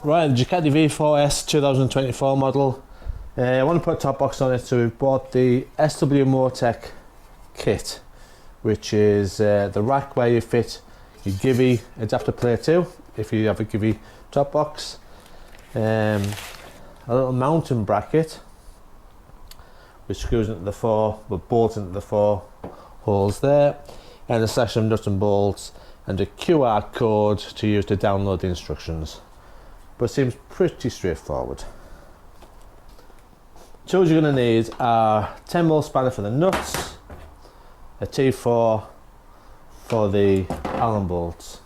Right, the Ducati V4S 2024 model. I want to put a top box on it, so we've bought the SW Motech kit, which is the rack where you fit your GIVI adapter plate to, if you have a GIVI top box. A little mounting bracket, which screws into the bolts into the four holes there, and a selection of nuts and bolts, and a QR code to use to download the instructions. But it seems pretty straightforward. Tools you're going to need are 10mm spanner for the nuts, a T4 for the Allen bolts.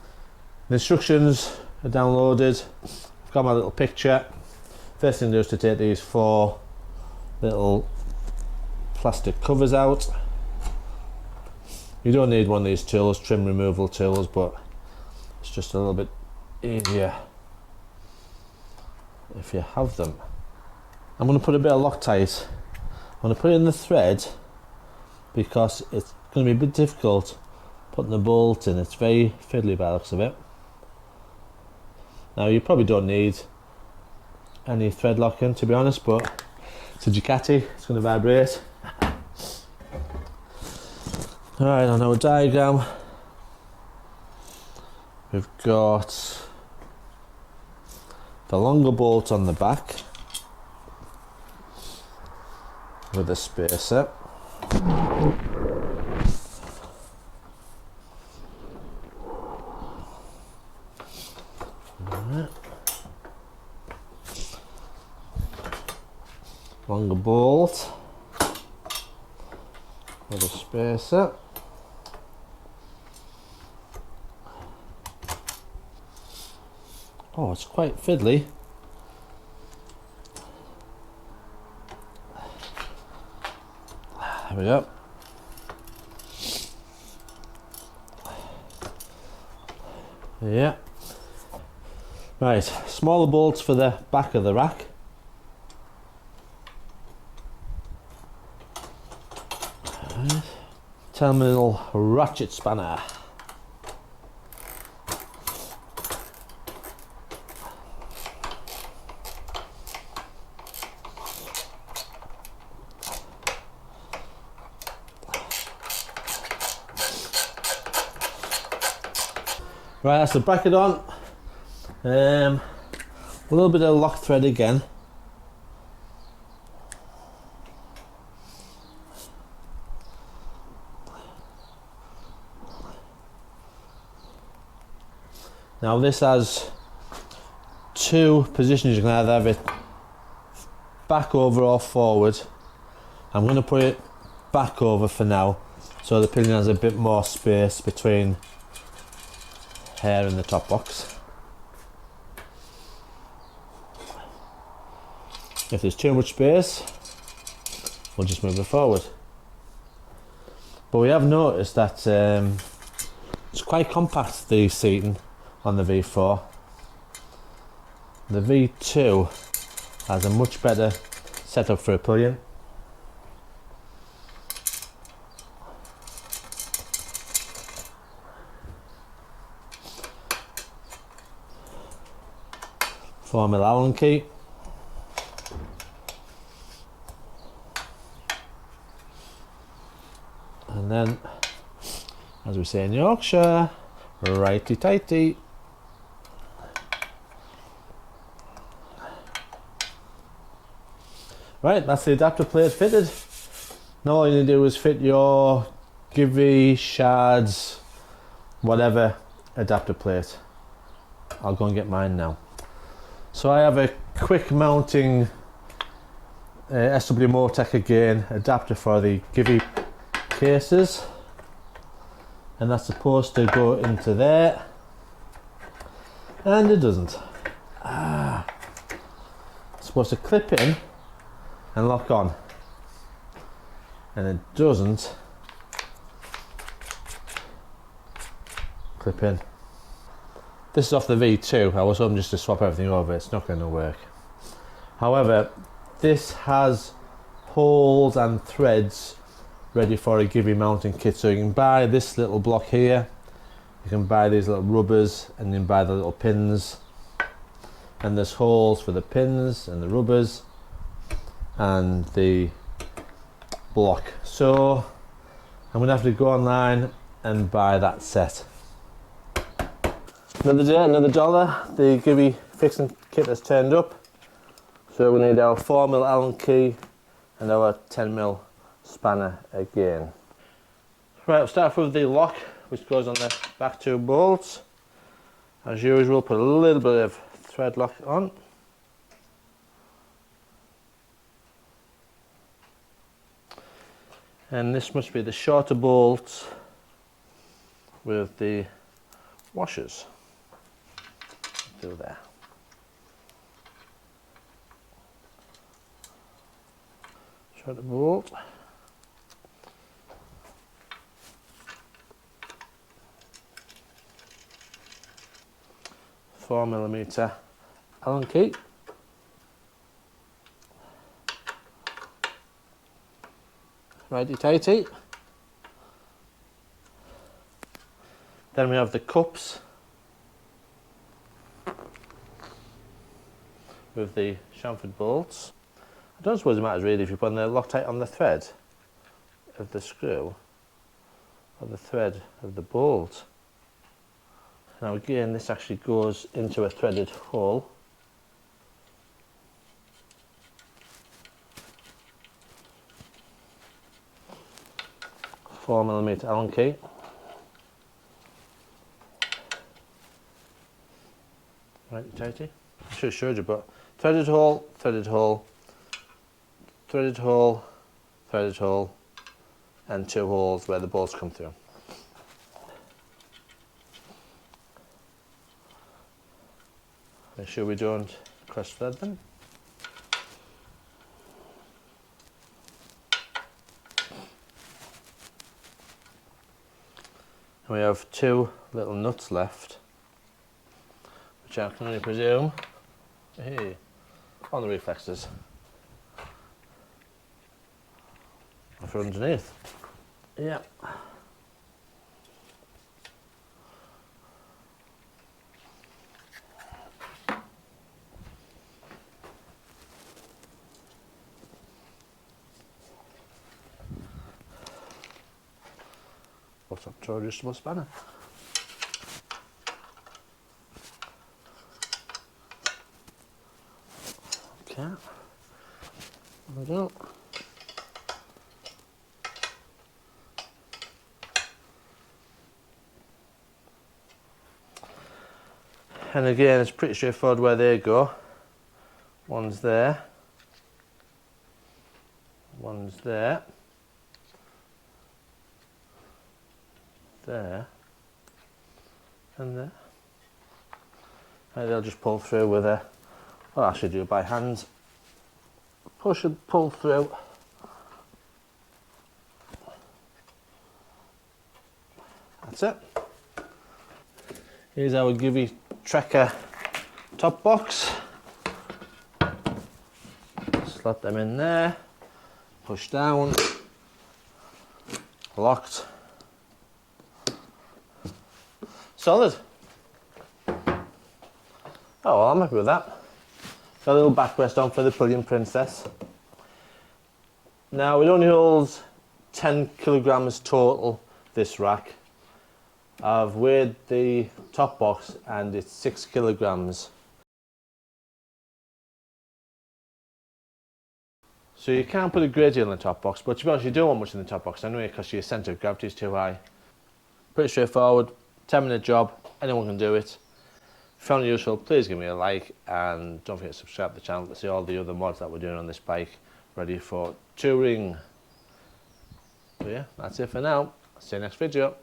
The instructions are downloaded. I've got my little picture. First thing to do is to take these four little plastic covers out. You don't need one of these tools, trim removal tools, but it's just a little bit easier if you have them. I'm going to put a bit of Loctite. I'm going to put it in the thread because it's going to be a bit difficult putting the bolt in. It's very fiddly by the looks of it. Now you probably don't need any thread locking, to be honest, but it's a Ducati, it's going to vibrate. Alright, on our diagram we've got the longer bolt on the back with a spacer. Right. Longer bolt with a spacer. Oh, it's quite fiddly. There we go. Yeah. Right, smaller bolts for the back of the rack. Right. Terminal ratchet spanner. Right, that's the bracket on. A little bit of lock thread again. Now this has two positions. You can either have it back over or forward. I'm going to put it back over for now, so the pinion has a bit more space between here in the top box. If there's too much space, we'll just move it forward. But we have noticed that it's quite compact, the seating on the V4. The V2 has a much better setup for a pillion. Formula Allen key. And then, as we say in Yorkshire, righty tighty. Right, that's the adapter plate fitted. Now all you need to do is fit your GIVI, shards, whatever adapter plate. I'll go and get mine now. So I have a quick mounting SW Motech again adapter for the GIVI cases, and that's supposed to go into there, and it doesn't. It's supposed to clip in and lock on, and it doesn't clip in. This is off the V2. I was hoping just to swap everything over. It's not going to work. However, this has holes and threads ready for a GIVI mounting kit. So you can buy this little block here, you can buy these little rubbers, and you can buy the little pins and there's holes for the pins and the rubbers and the block. So I'm gonna have to go online and buy that set. Another day, another dollar. The GIVI Fitting Kit has turned up. So we need our 4mm Allen key and our 10mm spanner again. Right, we'll start with the lock, which goes on the back two bolts. As usual, put a little bit of thread lock on. And this must be the shorter bolts with the washers. Do there. Shorter bolt. $4mm Allen key. Righty tighty. Then we have the cups with the chamfered bolts. I don't suppose it matters really if you put the Loctite on the thread of the screw or the thread of the bolt. Now again, this actually goes into a threaded hole. $4mm Allen key. Right, tighty. I should have showed you, but threaded hole, threaded hole, threaded hole, threaded hole, and two holes where the bolts come through. Make sure we don't cross thread them. And we have two little nuts left, which I can only presume, hey, on the reflexes. Or for underneath. Yeah. What's up to our adjustable spanner? Okay. There we go. And again, it's pretty straightforward where they go. One's there. One's there. There. And there. And they'll just pull through with a, well, I should do it by hands. Push and pull through. That's it. Here's our GIVI Trekker top box. Slot them in there, push down, locked. Solid. Oh well, I'm happy with that. Got a little backrest on for the Pillion Princess. Now it only holds 10 kilograms total, this rack. I've weighed the top box and it's 6 kilograms. So you can't put a great deal in the top box, but to be honest, you don't want much in the top box anyway because your centre of gravity is too high. Pretty straightforward, 10-minute job, anyone can do it. If you found it useful, please give me a like and don't forget to subscribe to the channel to see all the other mods that we're doing on this bike ready for touring. So yeah, that's it for now. See you next video.